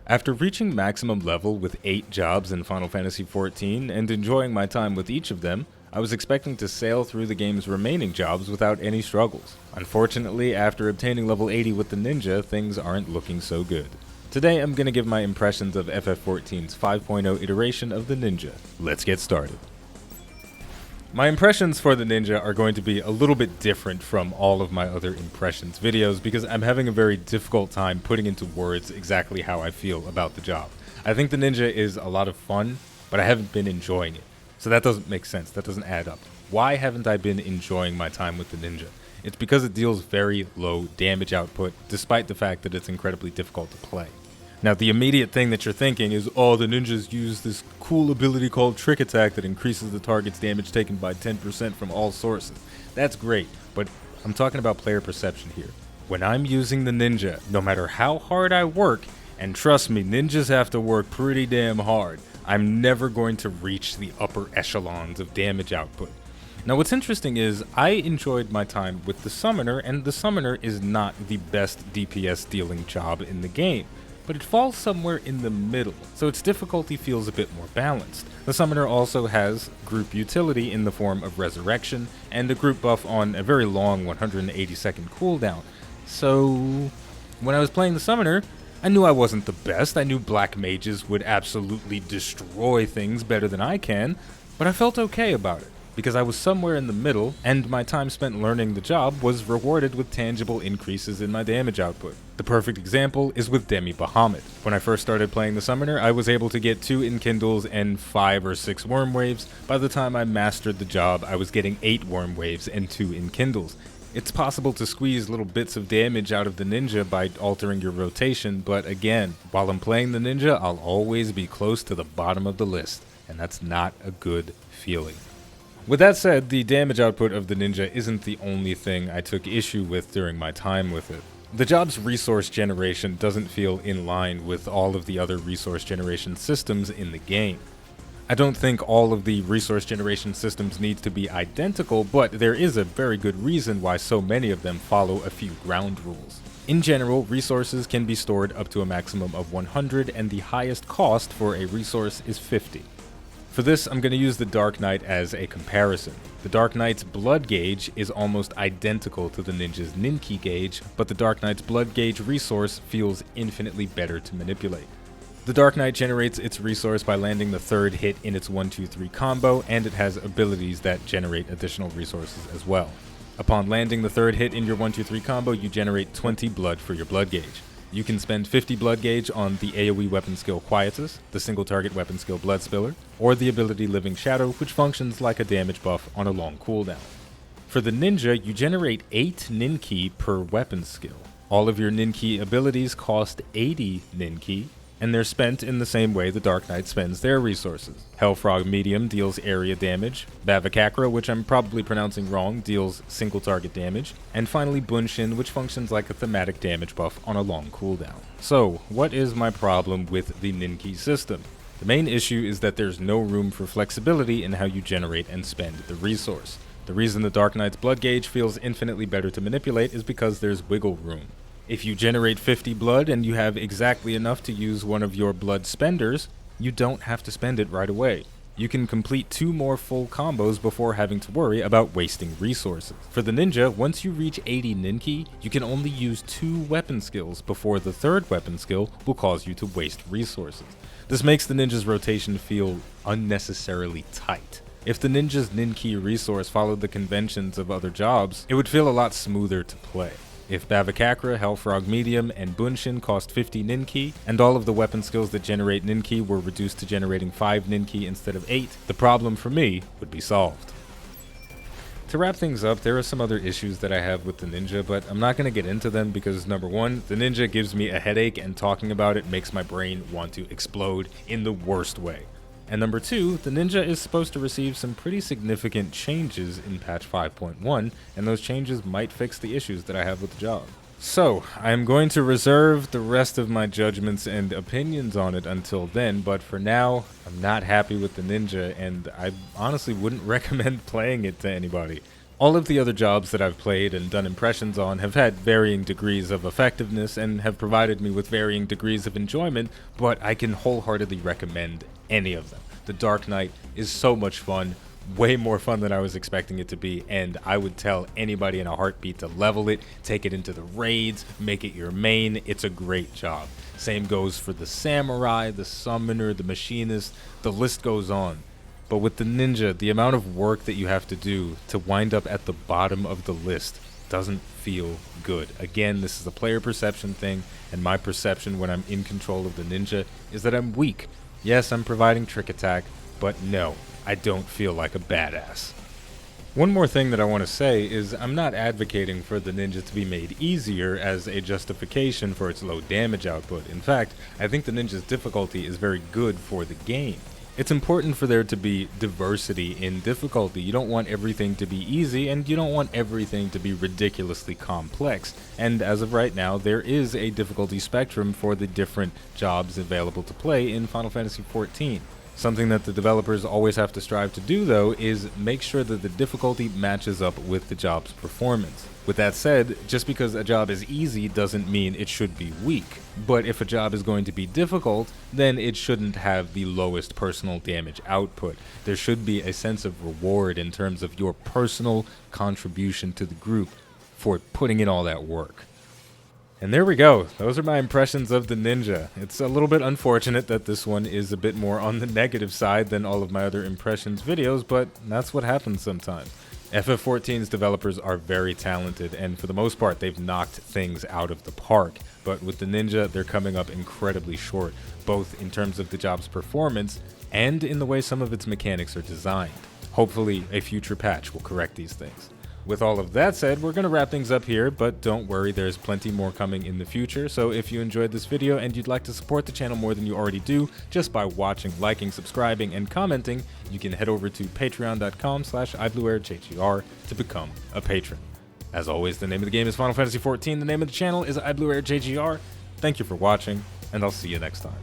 After reaching maximum level with 8 jobs in Final Fantasy XIV and enjoying my time with each of them, I was expecting to sail through the game's remaining jobs without any struggles. Unfortunately, after obtaining level 80 with the ninja, things aren't looking so good. Today I'm going to give my impressions of FF14's 5.0 iteration of the ninja. Let's get started. My impressions for the ninja are going to be a little bit different from all of my other impressions videos because I'm having a very difficult time putting into words exactly how I feel about the job. I think the ninja is a lot of fun, but I haven't been enjoying it. So that doesn't make sense, that doesn't add up. Why haven't I been enjoying my time with the ninja? It's because it deals very low damage output, despite the fact that it's incredibly difficult to play. Now, the immediate thing that you're thinking is, oh, the ninjas use this cool ability called Trick Attack that increases the target's damage taken by 10% from all sources. That's great, but I'm talking about player perception here. When I'm using the ninja, no matter how hard I work, and trust me, ninjas have to work pretty damn hard, I'm never going to reach the upper echelons of damage output. Now, what's interesting is I enjoyed my time with the summoner, and the summoner is not the best DPS dealing job in the game, but it falls somewhere in the middle, so its difficulty feels a bit more balanced. The summoner also has group utility in the form of resurrection, and a group buff on a very long 180-second cooldown. So, when I was playing the summoner, I knew I wasn't the best. I knew black mages would absolutely destroy things better than I can, but I felt okay about it, because I was somewhere in the middle, and my time spent learning the job was rewarded with tangible increases in my damage output. The perfect example is with Demi Bahamut. When I first started playing the summoner, I was able to get 2 Enkindles and 5 or 6 worm waves. By the time I mastered the job, I was getting 8 worm waves and 2 Enkindles. It's possible to squeeze little bits of damage out of the ninja by altering your rotation, but again, while I'm playing the ninja, I'll always be close to the bottom of the list, and that's not a good feeling. With that said, the damage output of the ninja isn't the only thing I took issue with during my time with it. The job's resource generation doesn't feel in line with all of the other resource generation systems in the game. I don't think all of the resource generation systems need to be identical, but there is a very good reason why so many of them follow a few ground rules. In general, resources can be stored up to a maximum of 100, and the highest cost for a resource is 50. For this, I'm going to use the Dark Knight as a comparison. The Dark Knight's blood gauge is almost identical to the ninja's Ninki gauge, but the Dark Knight's blood gauge resource feels infinitely better to manipulate. The Dark Knight generates its resource by landing the 3rd hit in its 1-2-3 combo, and it has abilities that generate additional resources as well. Upon landing the 3rd hit in your 1-2-3 combo, you generate 20 blood for your blood gauge. You can spend 50 blood gauge on the AoE weapon skill Quietus, the single target weapon skill Blood Spiller, or the ability Living Shadow, which functions like a damage buff on a long cooldown. For the ninja, you generate 8 Ninki per weapon skill. All of your Ninki abilities cost 80 Ninki, and they're spent in the same way the Dark Knight spends their resources. Hellfrog Medium deals area damage, Bavakakra, which I'm probably pronouncing wrong, deals single target damage, and finally Bunshin, which functions like a thematic damage buff on a long cooldown. So, what is my problem with the Ninki system? The main issue is that there's no room for flexibility in how you generate and spend the resource. The reason the Dark Knight's blood gauge feels infinitely better to manipulate is because there's wiggle room. If you generate 50 blood and you have exactly enough to use one of your blood spenders, you don't have to spend it right away. You can complete 2 more full combos before having to worry about wasting resources. For the ninja, once you reach 80 Ninki, you can only use 2 weapon skills before the 3rd weapon skill will cause you to waste resources. This makes the ninja's rotation feel unnecessarily tight. If the ninja's Ninki resource followed the conventions of other jobs, it would feel a lot smoother to play. If Bavakakra, Hellfrog Medium, and Bunshin cost 50 Ninki, and all of the weapon skills that generate Ninki were reduced to generating 5 Ninki instead of 8, the problem for me would be solved. To wrap things up, there are some other issues that I have with the ninja, but I'm not going to get into them because number 1, the ninja gives me a headache and talking about it makes my brain want to explode in the worst way. And number 2, the ninja is supposed to receive some pretty significant changes in patch 5.1, and those changes might fix the issues that I have with the job. So, I'm going to reserve the rest of my judgments and opinions on it until then, but for now, I'm not happy with the ninja, and I honestly wouldn't recommend playing it to anybody. All of the other jobs that I've played and done impressions on have had varying degrees of effectiveness and have provided me with varying degrees of enjoyment, but I can wholeheartedly recommend any of them. The Dark Knight is so much fun, way more fun than I was expecting it to be, and I would tell anybody in a heartbeat to level it, take it into the raids, make it your main. It's a great job. Same goes for the Samurai, the Summoner, the Machinist, the list goes on. But with the Ninja, the amount of work that you have to do to wind up at the bottom of the list doesn't feel good. Again, this is a player perception thing, and my perception when I'm in control of the Ninja is that I'm weak. Yes, I'm providing trick attack, but no, I don't feel like a badass. One more thing that I want to say is I'm not advocating for the Ninja to be made easier as a justification for its low damage output. In fact, I think the Ninja's difficulty is very good for the game. It's important for there to be diversity in difficulty. You don't want everything to be easy, and you don't want everything to be ridiculously complex. And as of right now, there is a difficulty spectrum for the different jobs available to play in Final Fantasy XIV. Something that the developers always have to strive to do, though, is make sure that the difficulty matches up with the job's performance. With that said, just because a job is easy doesn't mean it should be weak. But if a job is going to be difficult, then it shouldn't have the lowest personal damage output. There should be a sense of reward in terms of your personal contribution to the group for putting in all that work. And there we go. Those are my impressions of the Ninja. It's a little bit unfortunate that this one is a bit more on the negative side than all of my other impressions videos, but that's what happens sometimes. FF14's developers are very talented, and for the most part, they've knocked things out of the park. But with the Ninja, they're coming up incredibly short, both in terms of the job's performance and in the way some of its mechanics are designed. Hopefully, a future patch will correct these things. With all of that said, we're going to wrap things up here, but don't worry, there's plenty more coming in the future. So if you enjoyed this video and you'd like to support the channel more than you already do, just by watching, liking, subscribing, and commenting, you can head over to patreon.com/iBluairJgR to become a patron. As always, the name of the game is Final Fantasy XIV, the name of the channel is iBluairJgR. Thank you for watching, and I'll see you next time.